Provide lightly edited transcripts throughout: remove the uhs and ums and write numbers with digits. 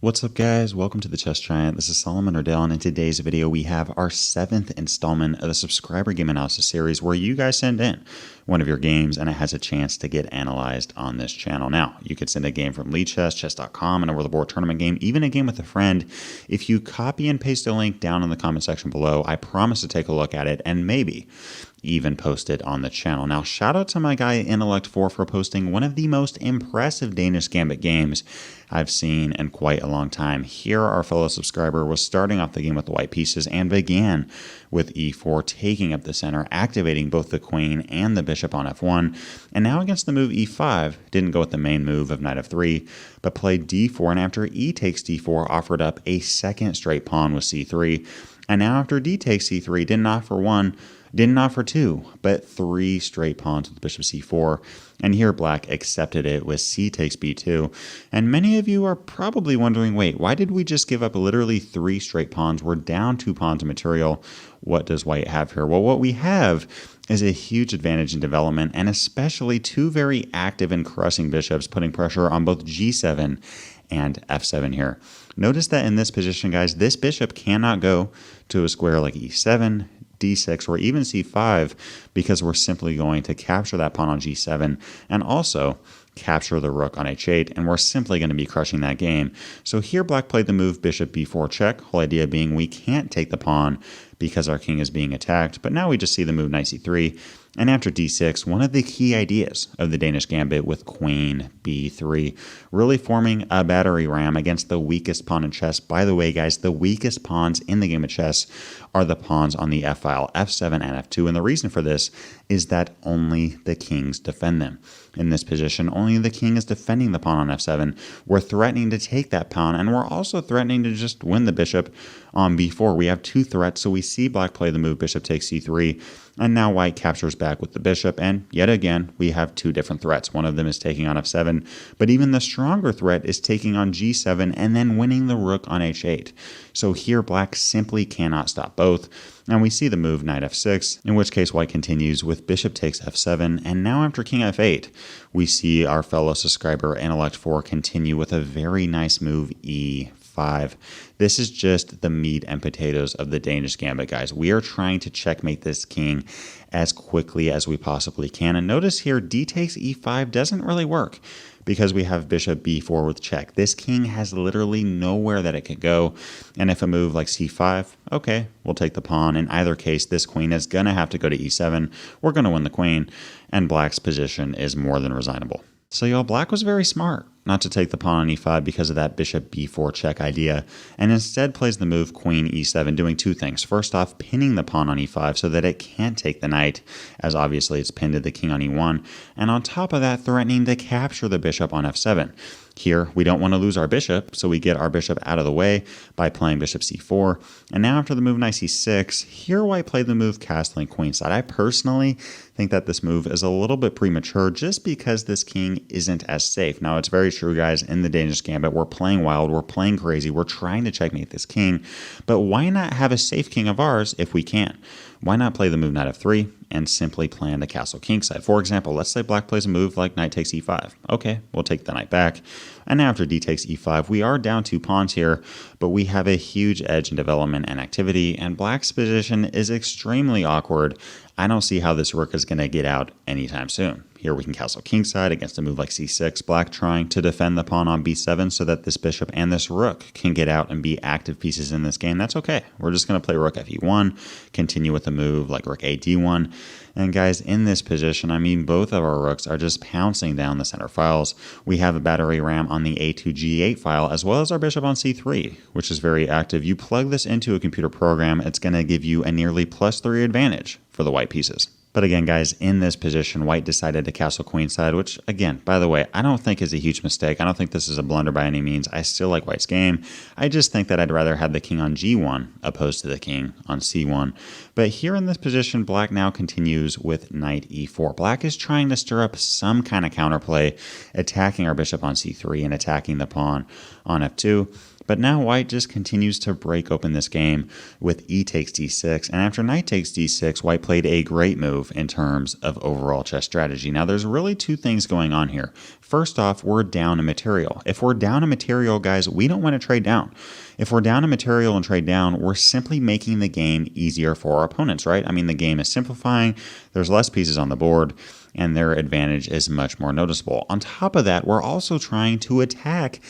What's up guys, welcome to the Chess Giant. This is Solomon Ordell, and in today's video we have our 7th installment of the subscriber game analysis series where you guys send in one of your games and it has a chance to get analyzed on this channel. Now, you could send a game from Lead Chess, chess.com, an over-the-board tournament game, even a game with a friend. If you copy and paste a link down in the comment section below, I promise to take a look at it and maybe even post it on the channel. Now, shout out to my guy Intellect4 for posting one of the most impressive Danish Gambit games I've seen in quite a long time. Here, our fellow subscriber was starting off the game with the white pieces and began with e4, taking up the center, activating both the queen and the bishop on f1. And now against the move e5, didn't go with the main move of knight f3, but played d4, and after e takes d4, offered up a second straight pawn with c3. And now after d takes c3, didn't offer two, but three straight pawns with bishop c4. And here black accepted it with c takes b2. And many of you are probably wondering, wait, why did we just give up literally three straight pawns? We're down 2 pawns of material. What does white have here? Well, what we have is a huge advantage in development, and especially 2 very active and crushing bishops, putting pressure on both g7 and f7 here. Notice that in this position, guys, this bishop cannot go to a square like e7, d6, or even c5, because we're simply going to capture that pawn on g7 and also capture the rook on h8, and we're simply going to be crushing that game. So here black played the move bishop b4 check, whole idea being we can't take the pawn because our king is being attacked, but now we just see the move knight c3, and after d6, one of the key ideas of the Danish Gambit with queen b3, really forming a battery ram against the weakest pawn in chess. By the way, guys, the weakest pawns in the game of chess are the pawns on the f-file, f7 and f2, and the reason for this is that only the kings defend them. In this position, only the king is defending the pawn on f7. We're threatening to take that pawn, and we're also threatening to just win the bishop on b4. We have 2 threats, so we see black play the move bishop takes c3, and now white captures back with the bishop, and yet again, we have 2 different threats. One of them is taking on f7, but even the stronger threat is taking on g7 and then winning the rook on h8. So here, black simply cannot stop both, and we see the move knight f6, in which case white continues with bishop takes f7, and now after king f8, we see our fellow subscriber Intellect4 continue with a very nice move e5. This is just the meat and potatoes of the Danish Gambit, guys. We are trying to checkmate this king as quickly as we possibly can. And notice here, d takes e5 doesn't really work because we have bishop b4 with check. This king has literally nowhere that it could go. And if a move like c5, okay, we'll take the pawn. In either case, this queen is going to have to go to e7. We're going to win the queen, and black's position is more than resignable. So y'all, black was very smart not to take the pawn on e5 because of that bishop b4 check idea, and instead plays the move queen e7, doing 2 things. First off, pinning the pawn on e5 so that it can't take the knight, as obviously it's pinned to the king on e1, and on top of that, threatening to capture the bishop on f7. Here, we don't want to lose our bishop, so we get our bishop out of the way by playing bishop c4. And now after the move knight c6, here white played the move castling queenside. I personally think that this move is a little bit premature just because this king isn't as safe. Now, it's very true, guys, in the Danish Gambit, we're playing wild, we're playing crazy, we're trying to checkmate this king, but why not have a safe king of ours if we can? Why not play the move knight f3 and simply plan the castle kingside? For example, let's say black plays a move like knight takes e5. Okay, we'll take the knight back. And after d takes e5, we are down 2 pawns here, but we have a huge edge in development and activity, and black's position is extremely awkward. I don't see how this rook is going to get out anytime soon. Here we can castle kingside against a move like c6, black trying to defend the pawn on b7 so that this bishop and this rook can get out and be active pieces in this game. That's okay. We're just going to play rook fe1, continue with a move like rook a d1. And guys, in this position, I mean, both of our rooks are just pouncing down the center files. We have a battery ram on the a2 g8 file, as well as our bishop on c3, which is very active. You plug this into a computer program, it's going to give you a nearly +3 advantage for the white pieces. But again, guys, in this position, white decided to castle queenside, which, again, by the way, I don't think is a huge mistake. I don't think this is a blunder by any means. I still like white's game. I just think that I'd rather have the king on g1 opposed to the king on c1. But here in this position, black now continues with knight e4. Black is trying to stir up some kind of counterplay, attacking our bishop on c3 and attacking the pawn on f2. But now white just continues to break open this game with e takes d6, and after knight takes d6, white played a great move in terms of overall chess strategy. Now there's really two things going on here. First off, we're down a material. If we're down a material, guys, we don't want to trade down. If we're down a material and trade down, we're simply making the game easier for our opponents, right? I mean, the game is simplifying, there's less pieces on the board, and their advantage is much more noticeable. On top of that, we're also trying to attack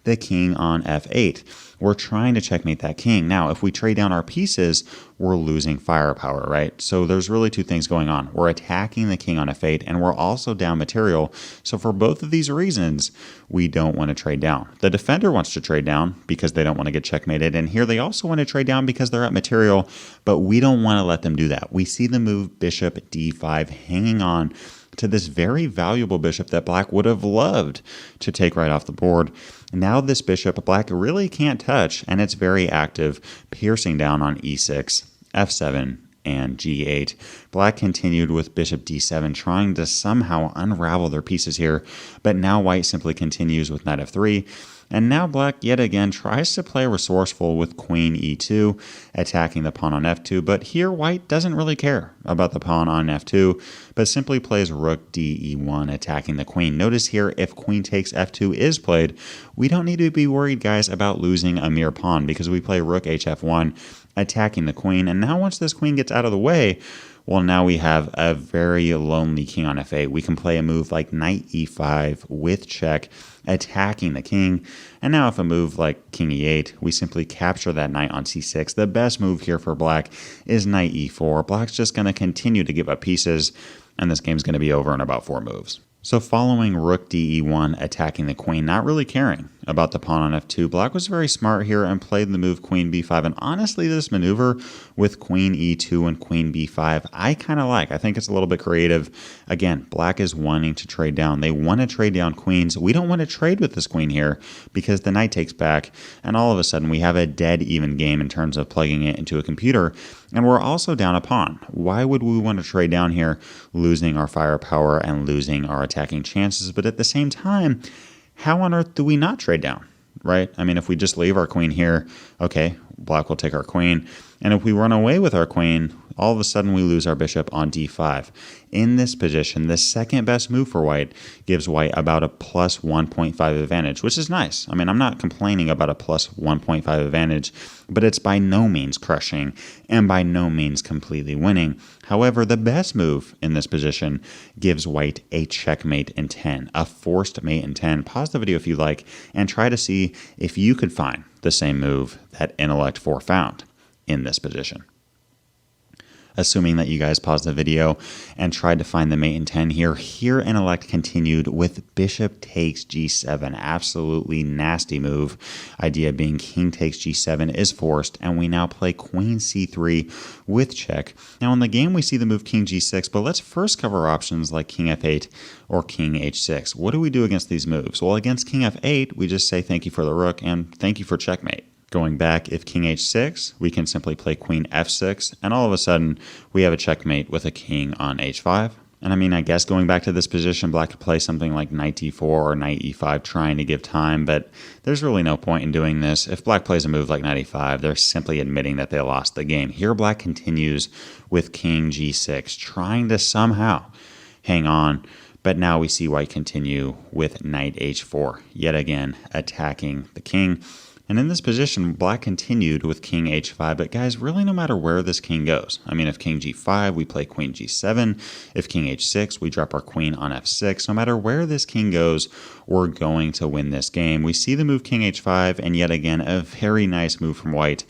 the king on f8. We're trying to checkmate that king. Now, if we trade down our pieces, we're losing firepower, right? So there's really two things going on. We're attacking the king on f8, and we're also down material. So for both of these reasons, we don't want to trade down. The defender wants to trade down because they don't want to get checkmated, and here they also want to trade down because they're at material, but we don't want to let them do that. We see the move bishop d5 hanging on to this very valuable bishop that black would have loved to take right off the board. Now this bishop black really can't touch, and it's very active, piercing down on e6, f7, and g8. Black continued with bishop d7, trying to somehow unravel their pieces here, but now white simply continues with knight f3. And now black yet again tries to play resourceful with queen e2, attacking the pawn on f2, but here white doesn't really care about the pawn on f2, but simply plays rook d e1, attacking the queen. Notice here, if queen takes f2 is played, we don't need to be worried, guys, about losing a mere pawn because we play rook hf1, attacking the queen. And now once this queen gets out of the way, well, now we have a very lonely king on f8. We can play a move like knight e5 with check, attacking the king. And now if a move like king e8, we simply capture that knight on c6. The best move here for black is knight e4. Black's just going to continue to give up pieces, and this game's going to be over in about 4 moves. So following rook d e1, attacking the queen, not really caring about the pawn on f2, black was very smart here and played the move queen b5. And honestly, this maneuver with queen e2 and queen b5, I kind of like. I think it's a little bit creative. Again, black is wanting to trade down. They want to trade down queens. We don't want to trade with this queen here because the knight takes back, and all of a sudden we have a dead even game in terms of plugging it into a computer. And we're also down a pawn. Why would we want to trade down here, losing our firepower and losing our attacking chances? But at the same time, how on earth do we not trade down, right? I mean, if we just leave our queen here, okay, black will take our queen. And if we run away with our queen, all of a sudden we lose our bishop on d5. In this position, the second best move for white gives white about a plus 1.5 advantage, which is nice. I mean, I'm not complaining about a plus 1.5 advantage, but it's by no means crushing and by no means completely winning. However, the best move in this position gives white a checkmate in 10, a forced mate in 10. Pause the video if you like and try to see if you could find the same move that Intellect 4 found in this position. Assuming that you guys paused the video and tried to find the mate in 10 here, Intellect continued with bishop takes g7. Absolutely nasty move. Idea being king takes g7 is forced, and we now play queen c3 with check. Now in the game we see the move king g6, but let's first cover options like king f8 or king h6. What do we do against these moves? Well, against king f8, we just say thank you for the rook and thank you for checkmate. Going back, if king h6, we can simply play queen f6, and all of a sudden, we have a checkmate with a king on h5. And I mean, I guess going back to this position, black could play something like knight d4 or knight e5 trying to give time, but there's really no point in doing this. If black plays a move like knight e5, they're simply admitting that they lost the game. Here, black continues with king g6, trying to somehow hang on, but now we see white continue with knight h4, yet again attacking the king. And in this position, black continued with king h5, but guys, really no matter where this king goes. I mean, if king g5, we play queen g7. If king h6, we drop our queen on f6. No matter where this king goes, we're going to win this game. We see the move king h5, and yet again, a very nice move from white.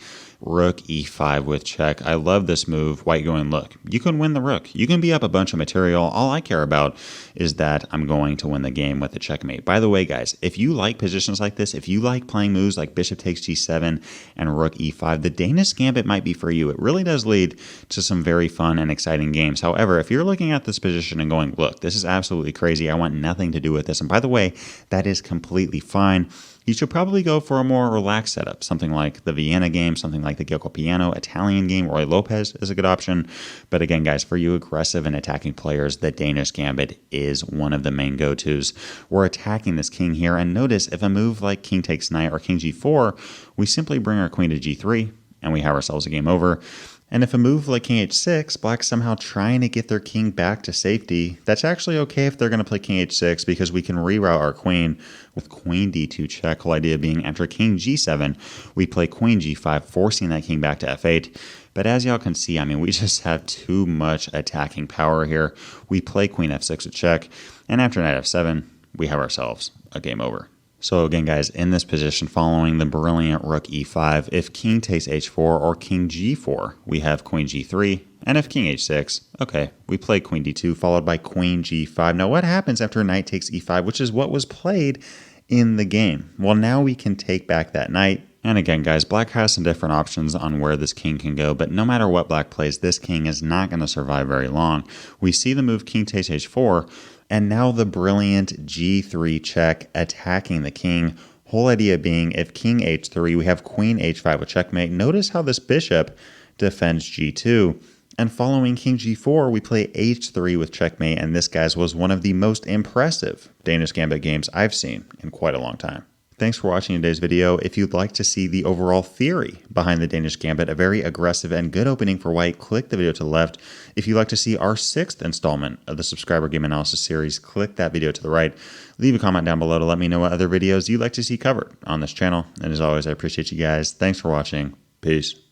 Rook e5 with check. I love this move. White going, look, you can win the rook. You can be up a bunch of material. All I care about is that I'm going to win the game with a checkmate. By the way, guys, if you like positions like this, if you like playing moves like bishop takes g7 and rook e5, the Danish Gambit might be for you. It really does lead to some very fun and exciting games. However, if you're looking at this position and going, look, this is absolutely crazy. I want nothing to do with this. And by the way, that is completely fine. you should probably go for a more relaxed setup. Something like the Vienna game, something like the Gioco Piano Italian game. Roy Lopez is a good option. But again, guys, for you aggressive and attacking players, the Danish Gambit is one of the main go-tos. We're attacking this king here, and notice if a move like king takes knight or king g4, we simply bring our queen to g3, and we have ourselves a game over. And if a move like king h6, black's somehow trying to get their king back to safety, that's actually okay if they're going to play king h6 because we can reroute our queen with queen d2 check. Whole idea being after king g7, we play queen g5, forcing that king back to f8. But as y'all can see, I mean, we just have too much attacking power here. We play queen f6 with check, and after knight f7, we have ourselves a game over. So again, guys, in this position, following the brilliant rook e5, if king takes h4 or king g4, we have queen g3. And if king h6, okay, we play queen d2 followed by queen g5. Now what happens after knight takes e5, which is what was played in the game? Well, now we can take back that knight. And again, guys, black has some different options on where this king can go, but no matter what black plays, this king is not going to survive very long. We see the move king takes h4, and now the brilliant g3 check attacking the king. Whole idea being if king h3, we have queen h5 with checkmate. Notice how this bishop defends g2. And following king g4, we play h3 with checkmate, and this, guys, was one of the most impressive Danish Gambit games I've seen in quite a long time. Thanks for watching today's video. If you'd like to see the overall theory behind the Danish Gambit, a very aggressive and good opening for white, click the video to the left. If you'd like to see our 6th installment of the Subscriber Game Analysis series, click that video to the right. Leave a comment down below to let me know what other videos you'd like to see covered on this channel. And as always, I appreciate you guys. Thanks for watching. Peace.